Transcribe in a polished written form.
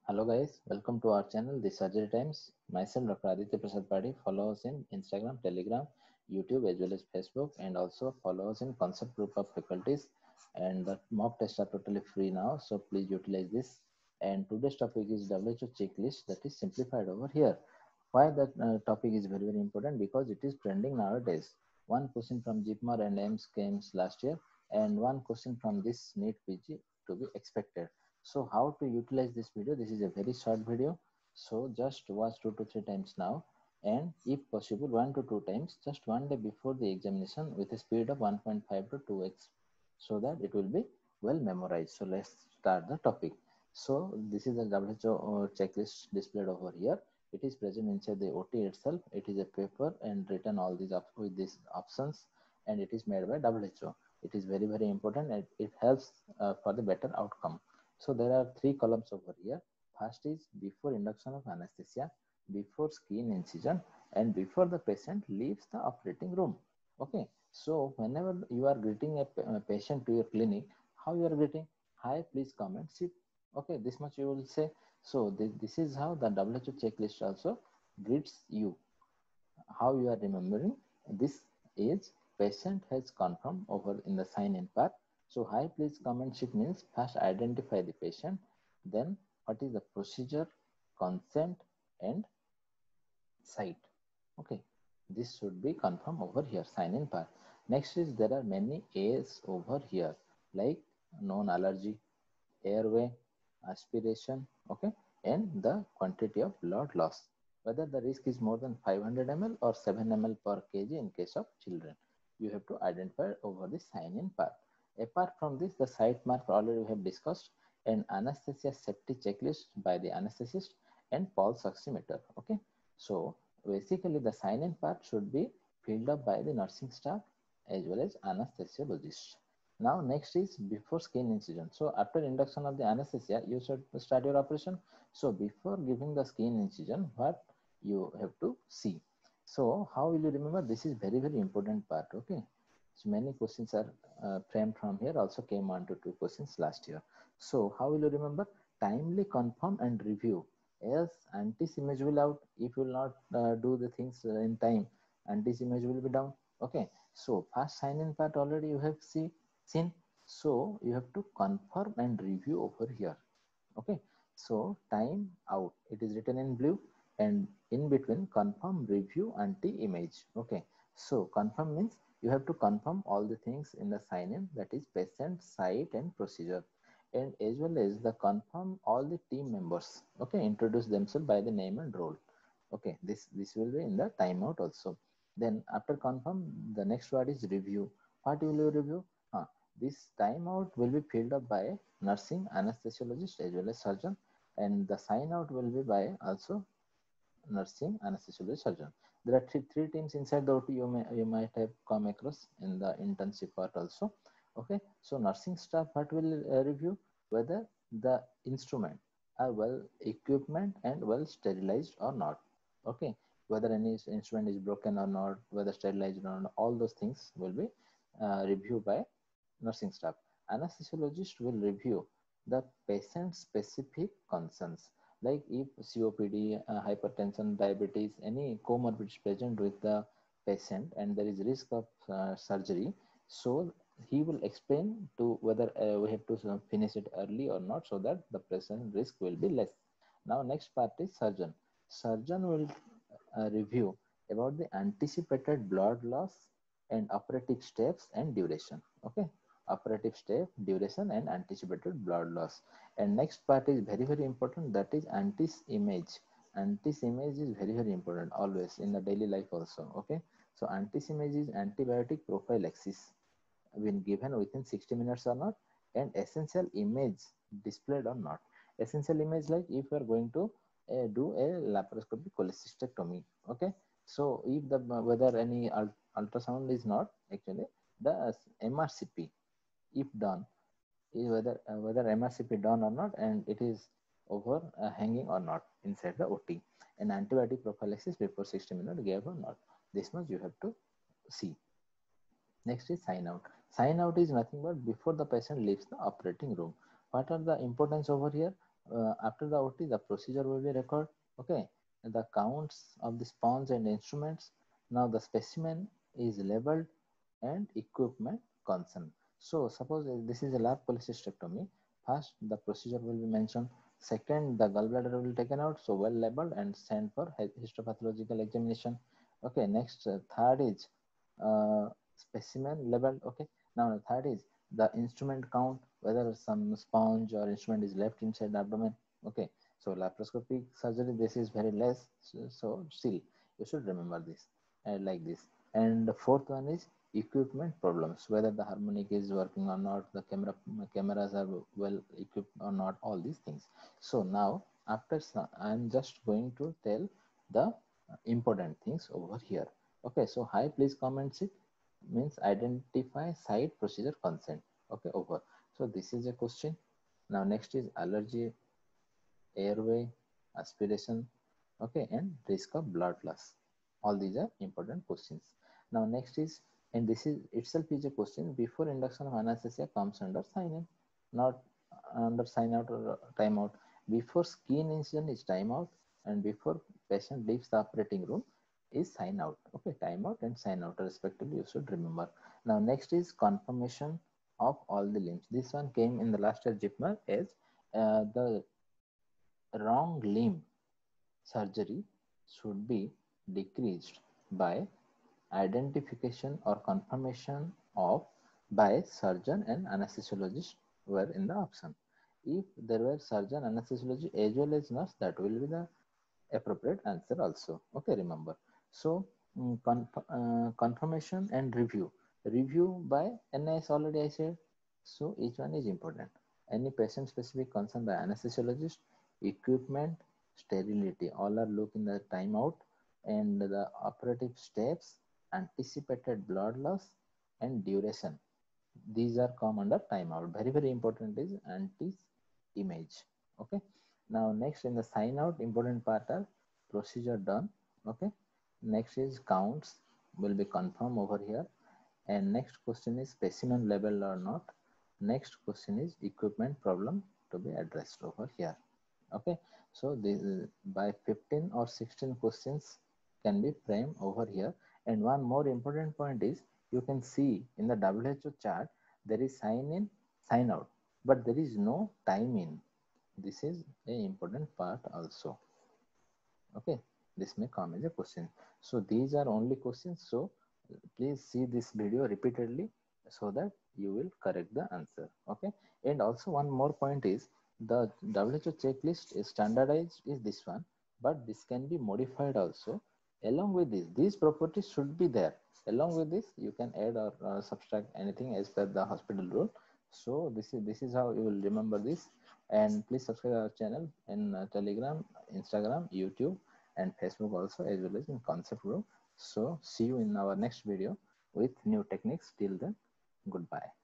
Hello guys, welcome to our channel, The Surgery Times. Myself, Dr. Aditya Prasad Padi. Follow us in Instagram, Telegram, YouTube, as well as Facebook, and also follow us in Concept Group of Faculties. And the mock tests are totally free now, so please utilize this. And today's topic is WHO checklist that is simplified over here. Why that topic is very important? Because it is trending nowadays. One question from JIPMER and AIIMS came last year, and one question from this NEET PG to be expected. So how to utilize this video? This is a very short video. So just watch 2 to 3 times now, and if possible 1 to 2 times just one day before the examination with a speed of 1.5 to 2x, so that it will be well memorized. So let's start the topic. So this is the WHO checklist displayed over here. It is present inside the OT itself. It is a paper and written all these up with these options, and it is made by WHO. It is very important, and it helps for the better outcome. So there are three columns over here. First is before induction of anesthesia, before skin incision, and before the patient leaves the operating room. Okay. So whenever you are greeting a patient to your clinic, how you are greeting? Hi, please come and sit. Okay, this much you will say. So this is how the WHO checklist also greets you. How you are remembering this is patient has confirmed over in the sign in part. So hi, please come and sit means first identify the patient, then what is the procedure, consent, and site. Okay, this should be confirmed over here, sign in part. Next is there are many A's over here like known allergy, airway, aspiration, okay, and the quantity of blood loss, whether the risk is more than 500 ml or 7 ml per kg in case of children. You have to identify over the sign-in part. Apart from this, the site mark already we have discussed, and anesthesia safety checklist by the anesthetist and pulse oximeter. Okay, so basically the sign-in part should be filled up by the nursing staff as well as anesthesiologist. Now next is before skin incision. So after induction of the anesthesia, you should start your operation. So before giving the skin incision, what you have to see. So how will you remember? This is very important part. Okay. So many questions are framed from here. Also came 1 to 2 questions last year. So how will you remember? Timely confirm and review. Else anti-image will out. If you will not do the things in time, anti-image will be down. Okay. So first sign in part already you have seen. So you have to confirm and review over here. Okay. So time out, it is written in blue, and in between confirm, review, anti-image. Okay. So confirm means you have to confirm all the things in the sign in, that is patient, site, and procedure, and as well as the confirm all the team members. Okay. Introduce themselves by the name and role. Okay. This will be in the timeout also. Then after confirm, the next word is review. What will you review? This timeout will be filled up by nursing, anesthesiologist as well as surgeon, and the sign out will be by also nursing, anesthesiologist, surgeon. There are three teams inside the OT you might have come across in the internship part also. Okay, so nursing staff part will review whether the instrument are well equipment and well sterilized or not. Okay, whether any instrument is broken or not, whether sterilized or not, all those things will be reviewed by nursing staff. Anesthesiologist will review the patient specific concerns, like if COPD, hypertension, diabetes, any comorbidities present with the patient and there is risk of surgery. So he will explain to whether we have to finish it early or not, so that the patient risk will be less. Now next part is surgeon. Surgeon will review about the anticipated blood loss and operative steps and duration. Okay, operative step, duration, and anticipated blood loss. And next part is very important, that is antis image. Antis image is very important always in the daily life also. Okay, so antis image is antibiotic prophylaxis been given within 60 minutes or not, and essential image displayed or not. Essential image, like if you are going to do a laparoscopic cholecystectomy. Okay, so if the whether any ultrasound is not actually the MRCP, if done, is whether MRCP done or not, and it is over hanging or not inside the OT, and antibiotic prophylaxis before 60 minutes gave or not. This much you have to see. Next is sign out. Sign out is nothing but before the patient leaves the operating room. What are the importance over here? After the OT, the procedure will be recorded. Okay, the counts of the sponge and instruments. Now the specimen is labeled and equipment concerned. So suppose this is a lab cholecystectomy. First, the procedure will be mentioned. Second, the gallbladder will be taken out, so well labeled and sent for histopathological examination. Okay, next, third is specimen labeled. Okay, now third is the instrument count, whether some sponge or instrument is left inside the abdomen. Okay, so laparoscopic surgery, this is very less, so still you should remember this like this. And the fourth one is equipment problems, whether the harmonic is working or not, the cameras are well equipped or not, all these things. So now after I'm just going to tell the important things over here. Okay, so hi, please comment it means identify site procedure consent. Okay, over. So this is a question. Now next is allergy, airway, aspiration, okay, and risk of blood loss. All these are important questions. Now next is, and this is itself is a question, before induction of anesthesia comes under sign in, not under sign out or time out. Before skin incision is time out, and before patient leaves the operating room is sign out. Okay, time out and sign out respectively, you should remember. Now next is confirmation of all the limbs. This one came in the last year JIPMER as the wrong limb surgery should be decreased by identification or confirmation of by surgeon and anesthesiologist were in the option. If there were surgeon, anesthesiologist as well as nurse, that will be the appropriate answer also. Okay, remember. So confirmation and review. Review by NIS already I said. So each one is important. Any patient specific concern by anesthesiologist, equipment, sterility, all are look in the timeout, and the operative steps, anticipated blood loss, and duration. These are come under timeout. Very, very important is anti image. Okay. Now next in the sign out, important part are procedure done. Okay. Next is counts will be confirmed over here. And next question is specimen level or not. Next question is equipment problem to be addressed over here. Okay, so this by 15 or 16 questions can be framed over here. And one more important point is, you can see in the WHO chart there is sign in, sign out, but there is no time in. This is an important part also. Okay, this may come as a question. So these are only questions, so please see this video repeatedly so that you will correct the answer. Okay, and also one more point is, the WHO checklist is standardized is this one, but this can be modified also. Along with this, these properties should be there. Along with this, you can add or subtract anything as per the hospital rule. So this is how you will remember this. And please subscribe our channel in Telegram, Instagram, YouTube, and Facebook also, as well as in Concept Room. So see you in our next video with new techniques. Till then, goodbye.